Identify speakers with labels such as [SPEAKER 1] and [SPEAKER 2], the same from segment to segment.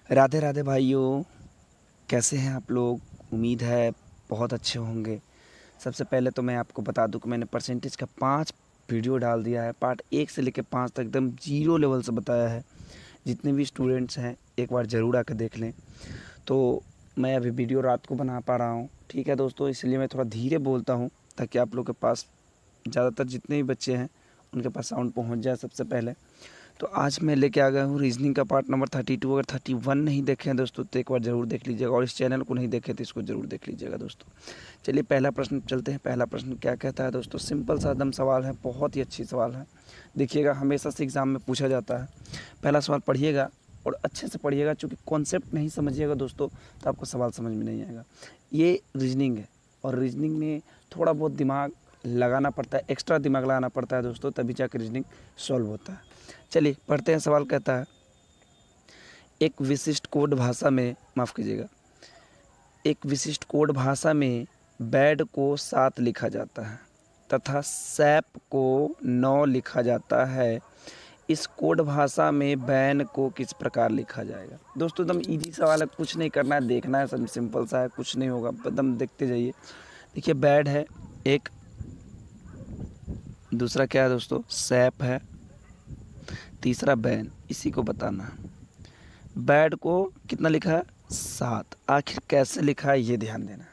[SPEAKER 1] राधे राधे भाइयों, कैसे हैं आप लोग। उम्मीद है बहुत अच्छे होंगे। सबसे पहले तो मैं आपको बता दूं कि मैंने परसेंटेज का 5 वीडियो डाल दिया है। पार्ट 1 से लेकर 5 तक एकदम जीरो लेवल से बताया है। जितने भी स्टूडेंट्स हैं एक बार ज़रूर आकर देख लें। तो मैं अभी वीडियो रात को बना पा रहा हूँ, ठीक है दोस्तों, इसलिए मैं थोड़ा धीरे बोलता हूँ ताकि आप लोग के पास ज़्यादातर जितने भी बच्चे हैं उनके पास साउंड पहुँच जाए सबसे पहले। तो आज मैं लेके आ गया हूँ रीजनिंग का पार्ट नंबर 32। अगर 31 नहीं देखे हैं दोस्तों तो एक बार ज़रूर देख लीजिएगा, और इस चैनल को नहीं देखे तो इसको ज़रूर देख लीजिएगा दोस्तों। चलिए पहला प्रश्न चलते हैं। पहला प्रश्न क्या कहता है दोस्तों, सिंपल सा एकदम सवाल है, बहुत ही अच्छी सवाल है। देखिएगा, हमेशा से एग्ज़ाम में पूछा जाता है। पहला सवाल पढ़िएगा और अच्छे से पढ़िएगा, चूँकि कॉन्सेप्ट नहीं समझिएगा दोस्तों तो आपको सवाल समझ में नहीं आएगा। ये रीजनिंग है और रीजनिंग में थोड़ा बहुत दिमाग लगाना पड़ता है, एक्स्ट्रा दिमाग लगाना पड़ता है दोस्तों, तभी जाकर रीजनिंग सॉल्व होता है। चलिए पढ़ते हैं। सवाल कहता है, एक विशिष्ट कोड भाषा में, माफ़ कीजिएगा, एक विशिष्ट कोड भाषा में बैड को 7 लिखा जाता है तथा सैप को 9 लिखा जाता है। इस कोड भाषा में बैन को किस प्रकार लिखा जाएगा। दोस्तों एकदम इजी सवाल है, कुछ नहीं करना है, देखना है, सब सिंपल सा है, कुछ नहीं होगा, एकदम देखते जाइए। देखिए बैड है एक, दूसरा क्या है दोस्तों, सैप है, तीसरा बैन, इसी को बताना है। बैड को कितना लिखा है, 7। आखिर कैसे लिखा है ये ध्यान देना है।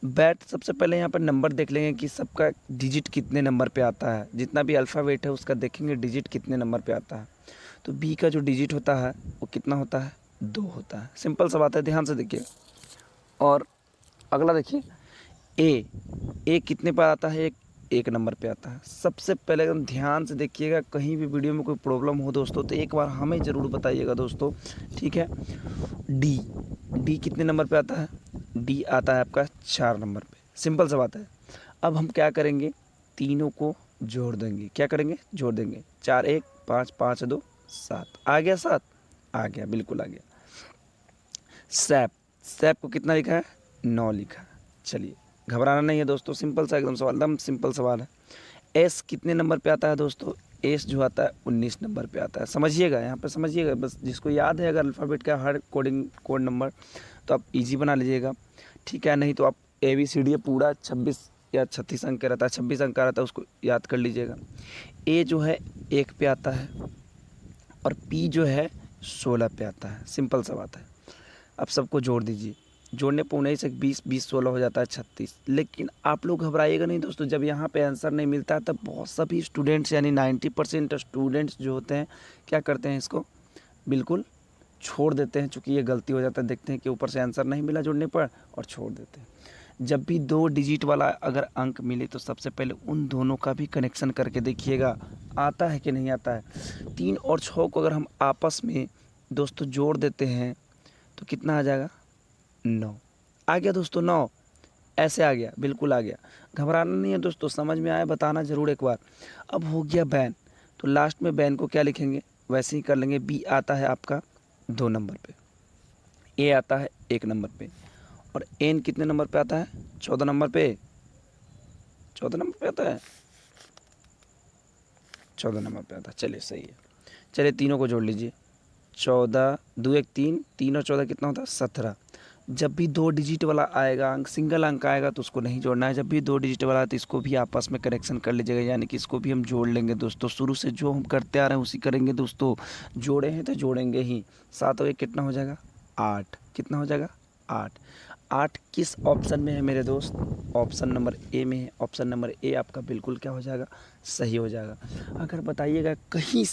[SPEAKER 1] बैड सबसे पहले यहाँ पर नंबर देख लेंगे कि सबका डिजिट कितने नंबर पे आता है। जितना भी अल्फ़ाबेट है उसका देखेंगे डिजिट कितने नंबर पे आता है। तो बी का जो डिजिट होता है वो कितना होता है, 2 होता है। सिंपल सा बात है, ध्यान से देखिए। और अगला देखिए, ए, ए कितने पर आता है, एक नंबर पे आता है। सबसे पहले एकदम ध्यान से देखिएगा, कहीं भी वीडियो में कोई प्रॉब्लम हो दोस्तों तो एक बार हमें ज़रूर बताइएगा दोस्तों, ठीक है। डी, डी कितने नंबर पे आता है, डी आता है आपका 4 नंबर पे। सिंपल सा बात है। अब हम क्या करेंगे, तीनों को जोड़ देंगे। क्या करेंगे, जोड़ देंगे। 4 1 5 5 2 7, आ गया 7, आ गया, बिल्कुल आ गया। सैप, सैप को कितना लिखा है, 9 लिखा है। चलिए घबराना नहीं है दोस्तों, सिंपल सा एकदम सवाल, एकदम सिंपल सवाल है। एस कितने नंबर पे आता है दोस्तों, एस जो आता है 19 नंबर पे आता है। समझिएगा, यहाँ पे समझिएगा, बस जिसको याद है अगर अल्फ़ाबेट का हर कोड नंबर तो आप इजी बना लीजिएगा, ठीक है। नहीं तो आप ABCD पूरा 26 या 36 अंक का रहता है, 26 अंक का रहता है, उसको याद कर लीजिएगा। ए जो है 1 पे आता है और पी जो है 16 पे आता है। सिंपल सा बात है। अब सबको जोड़ दीजिए, जोड़ने पर 19 से 20, 20 16 हो जाता है 36। लेकिन आप लोग घबराइएगा नहीं दोस्तों, जब यहाँ पे आंसर नहीं मिलता है तब बहुत सभी स्टूडेंट्स यानी 90% स्टूडेंट्स जो होते हैं क्या करते हैं, इसको बिल्कुल छोड़ देते हैं। चूँकि ये गलती हो जाता है, देखते हैं कि ऊपर से आंसर नहीं मिला जोड़ने पर और छोड़ देते हैं। जब भी 2 डिजिट वाला अगर अंक मिले तो सबसे पहले उन दोनों का भी कनेक्शन करके देखिएगा आता है कि नहीं आता है। 3 और 6 को अगर हम आपस में दोस्तों जोड़ देते हैं तो कितना आ जाएगा, 9। आ गया दोस्तों 9, ऐसे आ गया, बिल्कुल आ गया। घबराना नहीं है दोस्तों, समझ में आया बताना ज़रूर एक बार। अब हो गया बैन, तो लास्ट में बैन को क्या लिखेंगे, वैसे ही कर लेंगे। बी आता है आपका 2 नंबर पे, ए आता है 1 नंबर पे, और एन कितने नंबर पे आता है, 14 नंबर पे, 14 नंबर पे आता है, 14 नंबर पे आता है। चलिए सही है। चलिए तीनों को जोड़ लीजिए, 14 2 1 3, 3 और 14 कितना होता है, 17। जब भी 2 डिजिट वाला आएगा अंक, सिंगल अंक आएगा तो उसको नहीं जोड़ना है। जब भी 2 डिजिट वाला है तो इसको भी आपस में कनेक्शन कर लीजिएगा, यानी कि इसको भी हम जोड़ लेंगे दोस्तों। शुरू से जो हम करते आ रहे हैं उसी करेंगे दोस्तों। जोड़े हैं तो जोड़ेंगे ही। 7 और 1 कितना हो जाएगा, 8। कितना हो जाएगा, 8। 8 किस ऑप्शन में है मेरे दोस्त, ऑप्शन नंबर ए में है। ऑप्शन नंबर ए आपका बिल्कुल क्या हो जाएगा, सही हो जाएगा। अगर बताइएगा कहीं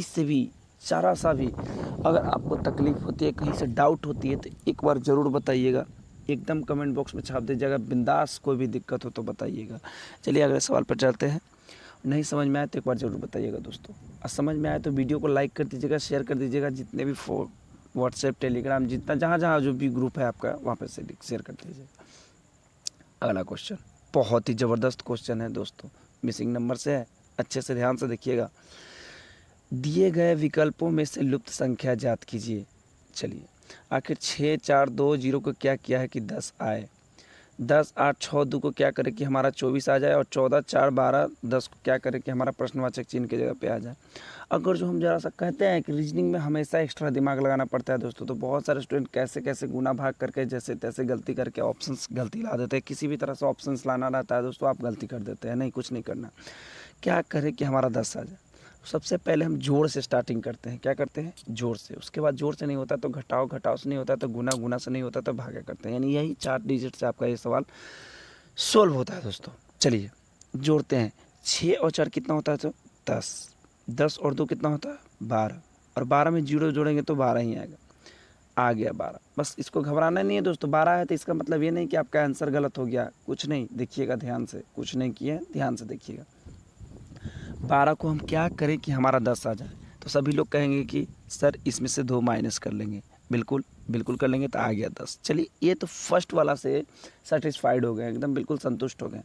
[SPEAKER 1] से भी ज़रा सा भी अगर आपको तकलीफ़ होती है, कहीं से डाउट होती है तो एक बार ज़रूर बताइएगा, एकदम कमेंट बॉक्स में छाप दीजिएगा, बिंदास। कोई भी दिक्कत हो तो बताइएगा। चलिए अगले सवाल पर चलते हैं। नहीं समझ में आए तो एक बार ज़रूर बताइएगा दोस्तों, और समझ में आए तो वीडियो को लाइक कर दीजिएगा, शेयर कर दीजिएगा। जितने भी व्हाट्सएप, टेलीग्राम, जितना जहाँ जहाँ जो भी ग्रुप है आपका वहाँ पर से शेयर कर दीजिएगा। अगला क्वेश्चन बहुत ही ज़बरदस्त क्वेश्चन है दोस्तों, मिसिंग नंबर से है, अच्छे से ध्यान से देखिएगा। दिए गए विकल्पों में से लुप्त संख्या ज्ञात कीजिए। चलिए, आखिर 6 4 2 0 को क्या किया है कि 10 आए। 10 8 6 2 को क्या करे कि हमारा 24 आ जाए, और 14 4 12 10 को क्या करे कि हमारा प्रश्नवाचक चिन्ह की जगह पे आ जाए। अगर जो हम ज़रा सा कहते हैं कि रीजनिंग में हमेशा एक्स्ट्रा दिमाग लगाना पड़ता है दोस्तों, तो बहुत सारे स्टूडेंट कैसे कैसे गुना भाग करके जैसे तैसे गलती करके ऑप्शंस गलती ला देते हैं। किसी भी तरह से ऑप्शंस लाना रहता है दोस्तों, आप गलती कर देते हैं। नहीं, कुछ नहीं करना। क्या करें कि हमारा 10 आ जाए? सबसे पहले हम जोड़ से स्टार्टिंग करते हैं। क्या करते हैं? जोड़ से। उसके बाद जोड़ से नहीं होता तो घटाओ, घटाओ से नहीं होता तो गुना, गुना से नहीं होता तो भागा करते हैं। यानी यही 4 डिजिट से आपका ये सवाल सोल्व होता है दोस्तों। चलिए जोड़ते हैं। 6 और 4 कितना होता है? तो 10। 10 और 2 कितना होता है? 12। और 12 में जीरो जोड़ेंगे तो 12 ही आएगा। आ गया 12। बस इसको घबराना नहीं है दोस्तों। 12 है तो इसका मतलब ये नहीं कि आपका आंसर गलत हो गया, कुछ नहीं। देखिएगा ध्यान से, कुछ नहीं किए, ध्यान से देखिएगा। 12 को हम क्या करें कि हमारा 10 आ जाए? तो सभी लोग कहेंगे कि सर इसमें से 2 माइनस कर लेंगे। बिल्कुल बिल्कुल कर लेंगे, तो आ गया 10। चलिए ये तो फर्स्ट वाला से सेटिस्फाइड हो गए, एकदम बिल्कुल संतुष्ट हो गए।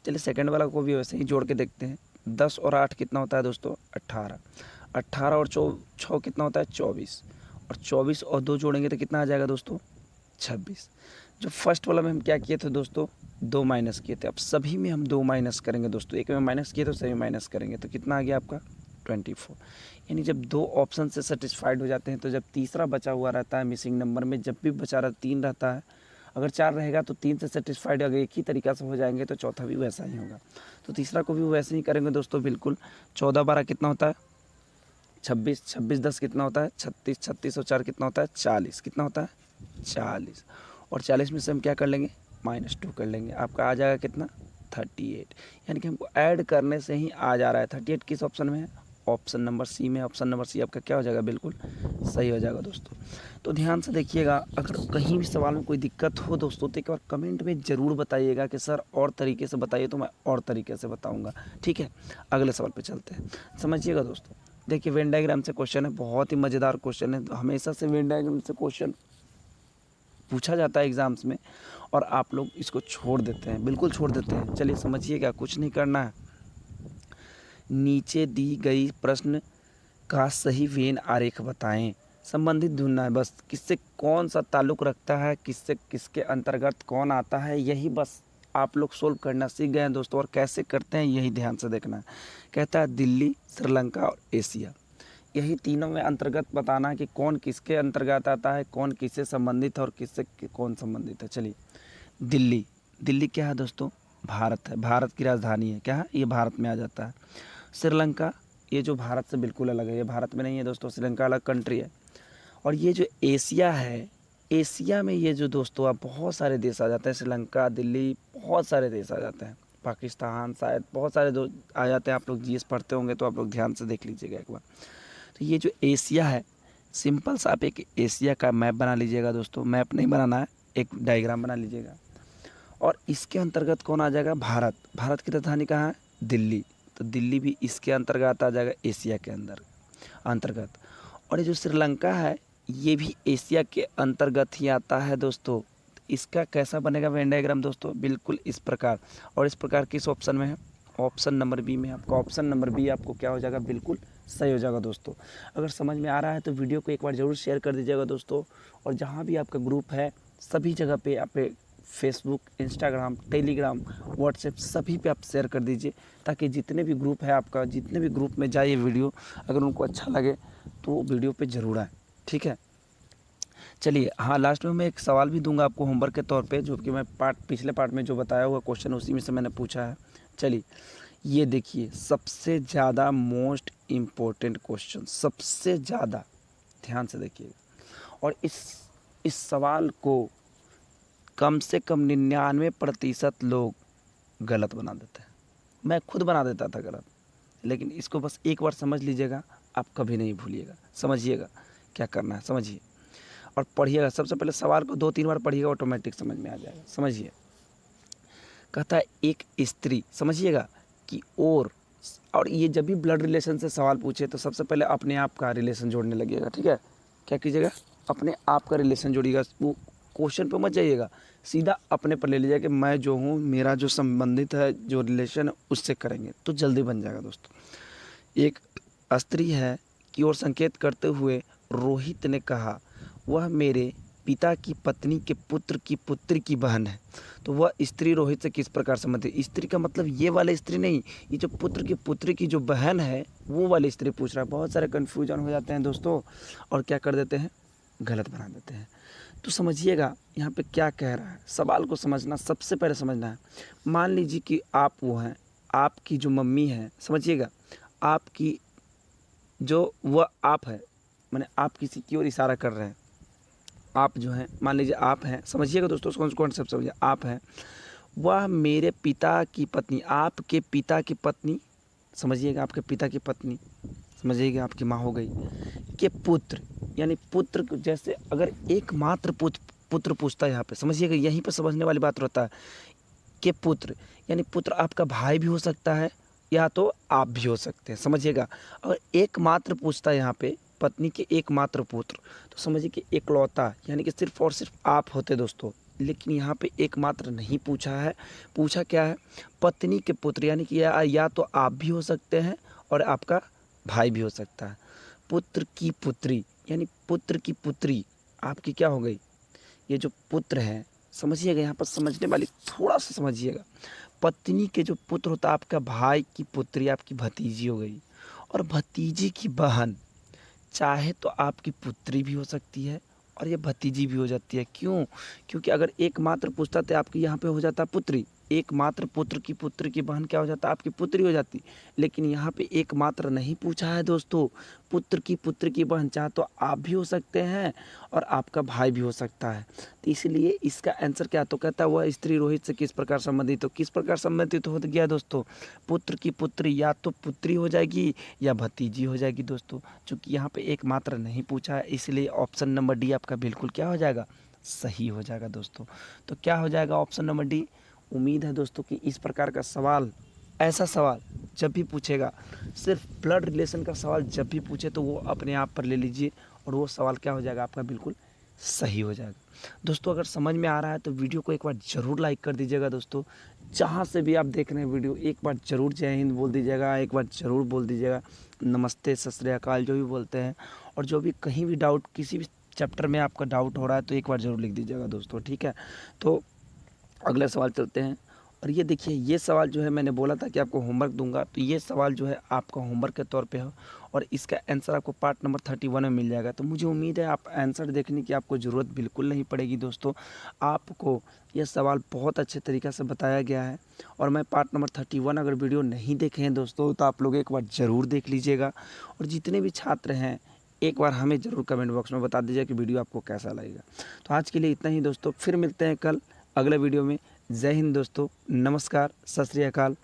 [SPEAKER 1] चलिए सेकंड वाला को भी वैसे ही जोड़ के देखते हैं। 10 और 8 कितना होता है दोस्तों? 18। 18 और 6 कितना होता है? 24। और 24 और 2 जोड़ेंगे तो कितना आ जाएगा दोस्तों? 26। जो फर्स्ट वाला में हम क्या किए थे दोस्तों? 2 माइनस किए थे। अब सभी में हम 2 माइनस करेंगे दोस्तों। एक में माइनस किए तो सभी माइनस करेंगे, तो कितना आ गया आपका? 24। यानी जब 2 ऑप्शन से सेटिस्फाइड हो जाते हैं तो जब तीसरा बचा हुआ रहता है मिसिंग नंबर में, जब भी बचा रहा 3 रहता है, अगर 4 रहेगा तो 3 से सेटिस्फाइड अगर एक ही तरीका से हो जाएंगे तो चौथा भी वैसा ही होगा। तो तीसरा को भी वैसे ही करेंगे दोस्तों बिल्कुल। 14 12 कितना होता है? 26। 26 10 कितना होता है? 36। 36 और 4 कितना होता है? 40। कितना होता है? 40। और 40 में से हम क्या कर लेंगे? -2 कर लेंगे। आपका आ जाएगा कितना? 38। यानी कि हमको ऐड करने से ही आ जा रहा है। 38 किस ऑप्शन में है? ऑप्शन नंबर सी में। ऑप्शन नंबर सी आपका क्या हो जाएगा? बिल्कुल सही हो जाएगा दोस्तों। तो ध्यान से देखिएगा, अगर कहीं भी सवाल में कोई दिक्कत हो दोस्तों तो एक बार कमेंट में ज़रूर बताइएगा कि सर और तरीके से बताइए, तो मैं और तरीके से बताऊँगा। ठीक है, अगले सवाल पर चलते हैं। समझिएगा दोस्तों, देखिए वेन डायग्राम से क्वेश्चन है, बहुत ही मज़ेदार क्वेश्चन है। हमेशा से वेन डायग्राम से क्वेश्चन पूछा जाता है एग्ज़ाम्स में और आप लोग इसको छोड़ देते हैं, बिल्कुल छोड़ देते हैं। चलिए समझिएगा, कुछ नहीं करना है। नीचे दी गई प्रश्न का सही वेन आरेख बताएं। संबंधित ढूंढना है बस, किससे कौन सा ताल्लुक़ रखता है, किससे किसके अंतर्गत कौन आता है, यही बस आप लोग सोल्व करना सीख गए हैं दोस्तों। और कैसे करते हैं यही ध्यान से देखना है। कहता है दिल्ली, श्रीलंका और एशिया, यही तीनों में अंतर्गत बताना है कि कौन किसके अंतर्गत आता है, कौन किससे संबंधित है और किससे कौन संबंधित है। चलिए दिल्ली, दिल्ली क्या है दोस्तों? भारत है, भारत की राजधानी है। क्या है? ये भारत में आ जाता है। श्रीलंका, ये जो भारत से बिल्कुल अलग है, ये भारत में नहीं है दोस्तों, श्रीलंका अलग कंट्री है। और ये जो एशिया है, एशिया में ये जो दोस्तों आप बहुत सारे देश आ जाते हैं। श्रीलंका, दिल्ली, बहुत सारे देश आ जाते हैं। पाकिस्तान, शायद बहुत सारे आ जाते हैं। आप लोग जीएस पढ़ते होंगे तो आप लोग ध्यान से देख लीजिएगा एक बार। तो ये जो एशिया है, सिंपल सा आप एक एशिया का मैप बना लीजिएगा दोस्तों। मैप नहीं बनाना है, एक डायग्राम बना लीजिएगा। और इसके अंतर्गत कौन आ जाएगा? भारत। भारत की राजधानी कहाँ है? दिल्ली। तो दिल्ली भी इसके अंतर्गत आ जाएगा, एशिया के अंतर्गत। और ये जो श्रीलंका है, ये भी एशिया के अंतर्गत ही आता है दोस्तों। इसका कैसा बनेगा वेन डायग्राम दोस्तों? बिल्कुल इस प्रकार। और इस प्रकार किस ऑप्शन में है? ऑप्शन नंबर बी में। आपका ऑप्शन नंबर बी आपको क्या हो जाएगा? बिल्कुल सही हो जाएगा दोस्तों। अगर समझ में आ रहा है तो वीडियो को एक बार ज़रूर शेयर कर दीजिएगा दोस्तों। और जहाँ भी आपका ग्रुप है सभी जगह पे आप फेसबुक, इंस्टाग्राम, टेलीग्राम, व्हाट्सएप सभी पे आप शेयर कर दीजिए, ताकि जितने भी ग्रुप है आपका, जितने भी ग्रुप में जाए ये वीडियो, अगर उनको अच्छा लगे तो वो वीडियो पे ज़रूर आए। ठीक है, चलिए हाँ, लास्ट में मैं एक सवाल भी दूंगा आपको होमवर्क के तौर पे, जो कि मैं पिछले पार्ट में जो बताया हुआ क्वेश्चन उसी में से मैंने पूछा है। चलिए ये देखिए, सबसे ज़्यादा मोस्ट इम्पोर्टेंट क्वेश्चन, सबसे ज़्यादा ध्यान से देखिएगा। और इस सवाल को कम से कम 99% लोग गलत बना देते हैं। मैं खुद बना देता था गलत, लेकिन इसको बस एक बार समझ लीजिएगा, आप कभी नहीं भूलिएगा। समझिएगा क्या करना है, समझिए और पढ़िएगा। सबसे पहले सवाल को 2-3 बार पढ़िएगा, ऑटोमेटिक समझ में आ जाएगा। समझिए, कहता है एक स्त्री, समझिएगा कि और ये जब भी ब्लड रिलेशन से सवाल पूछे तो सबसे पहले अपने आप का रिलेशन जोड़ने लगिएगा। ठीक है, क्या कीजिएगा? अपने आप का रिलेशन जोड़िएगा। वो क्वेश्चन पे मत जाइएगा, सीधा अपने पर ले लीजिएगा कि मैं जो हूँ, मेरा जो संबंधित है, जो रिलेशन है उससे करेंगे तो जल्दी बन जाएगा दोस्तों। एक स्त्री है की ओर संकेत करते हुए रोहित ने कहा, वह मेरे पिता की पत्नी के पुत्र की पुत्री की बहन है तो वह स्त्री रोहित से किस प्रकार संबंधित है। स्त्री का मतलब ये वाला स्त्री नहीं, ये जो पुत्र की पुत्री की जो बहन है वो वाली स्त्री पूछ रहा है। बहुत सारे कन्फ्यूजन हो जाते हैं दोस्तों और क्या कर देते हैं, गलत बना देते हैं। तो समझिएगा यहाँ पे क्या कह रहा है, सवाल को समझना सबसे पहले समझना है। मान लीजिए कि आप वो हैं, आपकी जो मम्मी है, समझिएगा आपकी जो वह आप है, मैंने आप किसी की ओर इशारा कर रहे हैं, आप जो हैं मान लीजिए आप हैं, समझिएगा दोस्तों उसको कॉन्सेप्ट समझिए। आप हैं, वह मेरे पिता की पत्नी, आपके पिता की पत्नी, समझिएगा आपके पिता की पत्नी, समझिएगा आपकी माँ हो गई, के पुत्र, यानी पुत्र जैसे अगर एकमात्र पुत्र पूछता है यहाँ पे, समझिएगा यहीं पर समझने वाली बात रहता है के पुत्र, यानी पुत्र आपका भाई भी हो सकता है या तो आप भी हो सकते हैं, समझिएगा। अगर एकमात्र पूछता है यहाँ पे पत्नी के एकमात्र पुत्र, तो समझिए कि एकलौता, यानी कि सिर्फ और सिर्फ आप होते दोस्तों। लेकिन यहाँ पे एकमात्र नहीं पूछा है, पूछा क्या है, पत्नी के पुत्र, यानी कि या तो आप भी हो सकते हैं और आपका भाई भी हो सकता है। पुत्र की पुत्री, यानी पुत्र की पुत्री आपकी क्या हो गई, ये जो पुत्र है, समझिएगा यहाँ पर समझने वाली थोड़ा सा समझिएगा। पत्नी के जो पुत्र होता है आपका भाई की पुत्री आपकी भतीजी हो गई, और भतीजी की बहन चाहे तो आपकी पुत्री भी हो सकती है और ये भतीजी भी हो जाती है। क्यों, क्योंकि अगर एकमात्र पूछता तो आपकी यहाँ पे हो जाता पुत्री, एकमात्र पुत्र की पुत्र की बहन क्या हो जाता, आपकी पुत्री हो जाती। लेकिन यहाँ पे एकमात्र नहीं पूछा है दोस्तों, पुत्र की पुत्र की बहन चाहे तो आप भी हो सकते हैं और आपका भाई भी हो सकता है। तो इसलिए इसका आंसर क्या, तो कहता है वह स्त्री रोहित से किस प्रकार संबंधित हो, किस प्रकार संबंधित हो गया दोस्तों, पुत्र की पुत्री या तो पुत्री हो जाएगी या भतीजी हो जाएगी दोस्तों। चूँकि यहाँ पे एकमात्र नहीं पूछा है इसलिए ऑप्शन नंबर डी आपका बिल्कुल क्या हो जाएगा, सही हो जाएगा दोस्तों। तो क्या हो जाएगा ऑप्शन नंबर डी। उम्मीद है दोस्तों कि इस प्रकार का सवाल, ऐसा सवाल जब भी पूछेगा, सिर्फ ब्लड रिलेशन का सवाल जब भी पूछे तो वो अपने आप पर ले लीजिए और वो सवाल क्या हो जाएगा आपका बिल्कुल सही हो जाएगा। दोस्तों अगर समझ में आ रहा है तो वीडियो को एक बार ज़रूर लाइक कर दीजिएगा दोस्तों। जहाँ से भी आप देख रहे हैं वीडियो एक बार ज़रूर जय हिंद बोल दीजिएगा, एक बार ज़रूर बोल दीजिएगा नमस्ते, सत श्री अकाल जो भी बोलते हैं। और जो भी कहीं भी डाउट, किसी भी चैप्टर में आपका डाउट हो रहा है तो एक बार ज़रूर लिख दीजिएगा दोस्तों, ठीक है। तो अगले सवाल चलते हैं। और ये देखिए, ये सवाल जो है मैंने बोला था कि आपको होमवर्क दूंगा, तो ये सवाल जो है आपका होमवर्क के तौर पे है और इसका आंसर आपको पार्ट नंबर 31 में मिल जाएगा। तो मुझे उम्मीद है आप आंसर देखने की आपको ज़रूरत बिल्कुल नहीं पड़ेगी दोस्तों। आपको यह सवाल बहुत अच्छे तरीक़े से बताया गया है और मैं पार्ट नंबर 31 अगर वीडियो नहीं देखे हैं दोस्तों तो आप लोग एक बार ज़रूर देख लीजिएगा। और जितने भी छात्र हैं एक बार हमें ज़रूर कमेंट बॉक्स में बता दीजिए कि वीडियो आपको कैसा लगेगा। तो आज के लिए इतना ही दोस्तों, फिर मिलते हैं कल अगले वीडियो में। जय हिंद दोस्तों, नमस्कार, सत श्री अकाल।